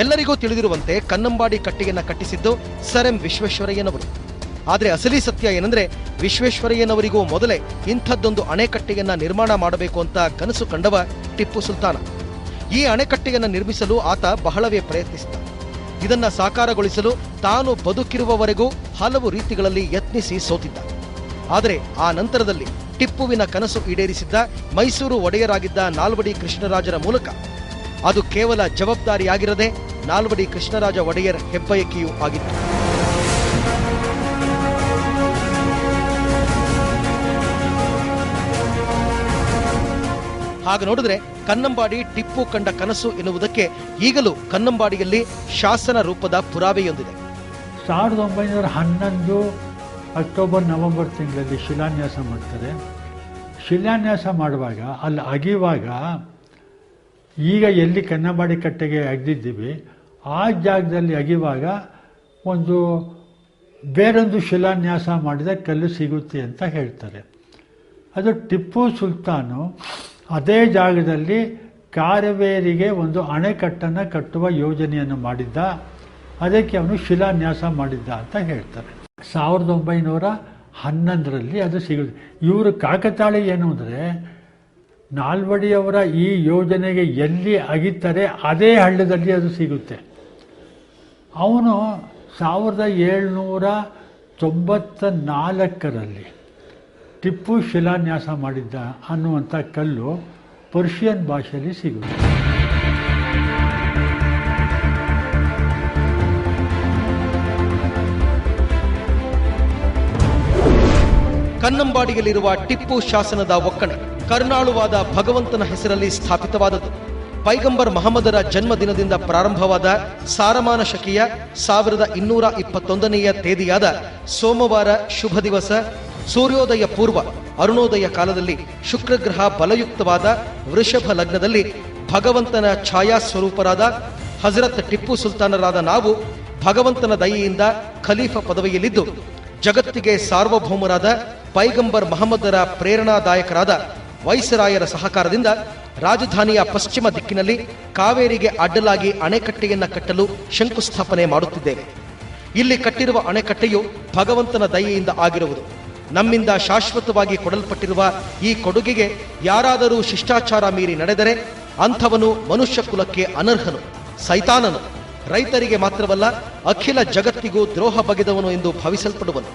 ಎಲ್ಲರಿಗೂ ತಿಳಿದಿರುವಂತೆ Kannambadi ಕಟ್ಟೆಯನ್ನ ಕಟ್ಟಿಸಿದ್ದು sir M ವಿಶ್ವೇಶ್ವರಯ್ಯನವರು. ಆದರೆ ಅಸಲಿ ಸತ್ಯ ಏನಂದ್ರೆ, ವಿಶ್ವೇಶ್ವರಯ್ಯನವರಿಗೂ ಮೊದಲೇ ಇಂಥದ್ದೊಂದು ಅಣೆಕಟ್ಟೆಯನ್ನ ನಿರ್ಮಾಣ ಮಾಡಬೇಕು ಅಂತ ಕನಸು ಕಂಡವ ಟಿಪ್ಪು ಸುಲ್ತಾನ. ಈ ಅಣೆಕಟ್ಟೆಯನ್ನ ನಿರ್ಮಿಸಲು ಆತ ಬಹಳವೇ ಪ್ರಯತ್ನಿಸಿದ. ಇದನ್ನ ಸಾಕಾರಗೊಳಿಸಲು ತಾನು ಬದುಕಿರುವವರೆಗೂ ಹಲವು ರೀತಿಗಳಲ್ಲಿ ಯತ್ನಿಸಿ ಸೋತಿದ್ದ. ಆದರೆ ಆ ನಂತರದಲ್ಲಿ ಟಿಪ್ಪುವಿನ ಕನಸು ಈಡೇರಿಸಿದ್ದ ಮೈಸೂರು ಒಡೆಯರಾಗಿದ್ದ ನಾಲ್ವಡಿ ಕೃಷ್ಣರಾಜರ ಮೂಲಕ. ಅದು ಕೇವಲ ಜವಾಬ್ದಾರಿಯಾಗಿರದೆ ನಾಲ್ವಡಿ ಕೃಷ್ಣರಾಜ ಒಡೆಯರ್ ಹೆಬ್ಬಯಕೆಯೂ ಆಗಿತ್ತು. ಹಾಗೆ ನೋಡಿದ್ರೆ ಕನ್ನಂಬಾಡಿ ಟಿಪ್ಪು ಕಂಡ ಕನಸು ಎನ್ನುವುದಕ್ಕೆ ಈಗಲೂ ಕನ್ನಂಬಾಡಿಯಲ್ಲಿ ಶಾಸನ ರೂಪದ ಪುರಾವೆಯೊಂದಿದೆ. 1911 ಅಕ್ಟೋಬರ್ ನವೆಂಬರ್ ತಿಂಗಳಲ್ಲಿ ಶಿಲಾನ್ಯಾಸ ಮಾಡ್ತಾರೆ. ಶಿಲಾನ್ಯಾಸ ಮಾಡುವಾಗ ಅಲ್ಲಿ ಅಗಿವಾಗ, ಈಗ ಎಲ್ಲಿ ಕನ್ನಂಬಾಡಿ ಕಟ್ಟೆಗೆ ಅಗೆದಿದ್ದೀವಿ ಆ ಜಾಗದಲ್ಲಿ ಅಗಿವಾಗ ಬೇರೊಂದು ಶಿಲಾನ್ಯಾಸ ಮಾಡಿದ ಕಲ್ಲು ಸಿಗುತ್ತೆ ಅಂತ ಹೇಳ್ತಾರೆ. ಅದು ಟಿಪ್ಪು ಸುಲ್ತಾನು ಅದೇ ಜಾಗದಲ್ಲಿ ಕಾರವೇರಿಗೆ ಒಂದು ಅಣೆಕಟ್ಟನ್ನು ಕಟ್ಟುವ ಯೋಜನೆಯನ್ನು ಮಾಡಿದ್ದ. ಅದಕ್ಕೆ ಅವನು ಶಿಲಾನ್ಯಾಸ ಮಾಡಿದ್ದ ಅಂತ ಹೇಳ್ತಾರೆ. 1911ರಲ್ಲಿ ಅದು ಸಿಗುತ್ತೆ. ಇವರು ಕಾಕತಾಳಿ ಏನು ಅಂದರೆ, ನಾಲ್ವಡಿಯವರ ಈ ಯೋಜನೆಗೆ ಎಲ್ಲಿ ಅಗಿತಾರೆ ಅದೇ ಹಳ್ಳದಲ್ಲಿ ಅದು ಸಿಗುತ್ತೆ. ಅವನು 1794ರಲ್ಲಿ ಟಿಪ್ಪು ಶಿಲಾನ್ಯಾಸ ಮಾಡಿದ್ದ ಅನ್ನುವಂಥ ಕಲ್ಲು ಪರ್ಷಿಯನ್ ಭಾಷೆಯಲ್ಲಿ ಸಿಗುತ್ತೆ. ಕನ್ನಂಬಾಡಿಯಲ್ಲಿರುವ ಟಿಪ್ಪು ಶಾಸನದ ಒಕ್ಕಣೆ ಕರ್ನಾಳುವಾದ ಭಗವಂತನ ಹೆಸರಲ್ಲಿ ಸ್ಥಾಪಿತವಾದದ್ದು. ಪೈಗಂಬರ್ ಮಹಮ್ಮದರ ಜನ್ಮದಿನದಿಂದ ಪ್ರಾರಂಭವಾದ ಸಾರಮಾನ ಶಕಿಯ 1221ನೆಯ ತೇದಿಯಾದ ಸೋಮವಾರ ಶುಭ ದಿವಸ, ಸೂರ್ಯೋದಯ ಪೂರ್ವ ಅರುಣೋದಯ ಕಾಲದಲ್ಲಿ ಶುಕ್ರಗ್ರಹ ಬಲಯುಕ್ತವಾದ ವೃಷಭ ಲಗ್ನದಲ್ಲಿ ಭಗವಂತನ ಛಾಯಾ ಸ್ವರೂಪರಾದ ಹಜರತ್ ಟಿಪ್ಪು ಸುಲ್ತಾನರಾದ ನಾವು ಭಗವಂತನ ದಯೆಯಿಂದ ಖಲೀಫ ಪದವಿಯಲ್ಲಿದ್ದು, ಜಗತ್ತಿಗೆ ಸಾರ್ವಭೌಮರಾದ ಪೈಗಂಬರ್ ಮಹಮ್ಮದರ ಪ್ರೇರಣಾದಾಯಕರಾದ ವೈಸರಾಯರ ಸಹಕಾರದಿಂದ ರಾಜಧಾನಿಯ ಪಶ್ಚಿಮ ದಿಕ್ಕಿನಲ್ಲಿ ಕಾವೇರಿಗೆ ಅಡ್ಡಲಾಗಿ ಅಣೆಕಟ್ಟೆಯನ್ನ ಕಟ್ಟಲು ಶಂಕುಸ್ಥಾಪನೆ ಮಾಡುತ್ತಿದ್ದೇವೆ. ಇಲ್ಲಿ ಕಟ್ಟಿರುವ ಅಣೆಕಟ್ಟೆಯು ಭಗವಂತನ ದಯೆಯಿಂದ ಆಗಿರುವುದು. ನಮ್ಮಿಂದ ಶಾಶ್ವತವಾಗಿ ಕೊಡಲ್ಪಟ್ಟಿರುವ ಈ ಕೊಡುಗೆಗೆ ಯಾರಾದರೂ ಶಿಷ್ಟಾಚಾರ ಮೀರಿ ನಡೆದರೆ ಅಂಥವನು ಮನುಷ್ಯ ಕುಲಕ್ಕೆ ಅನರ್ಹನು, ಸೈತಾನನು, ರೈತರಿಗೆ ಮಾತ್ರವಲ್ಲ ಅಖಿಲ ಜಗತ್ತಿಗೂ ದ್ರೋಹ ಬಗೆದವನು ಎಂದು ಭಾವಿಸಲ್ಪಡುವನು.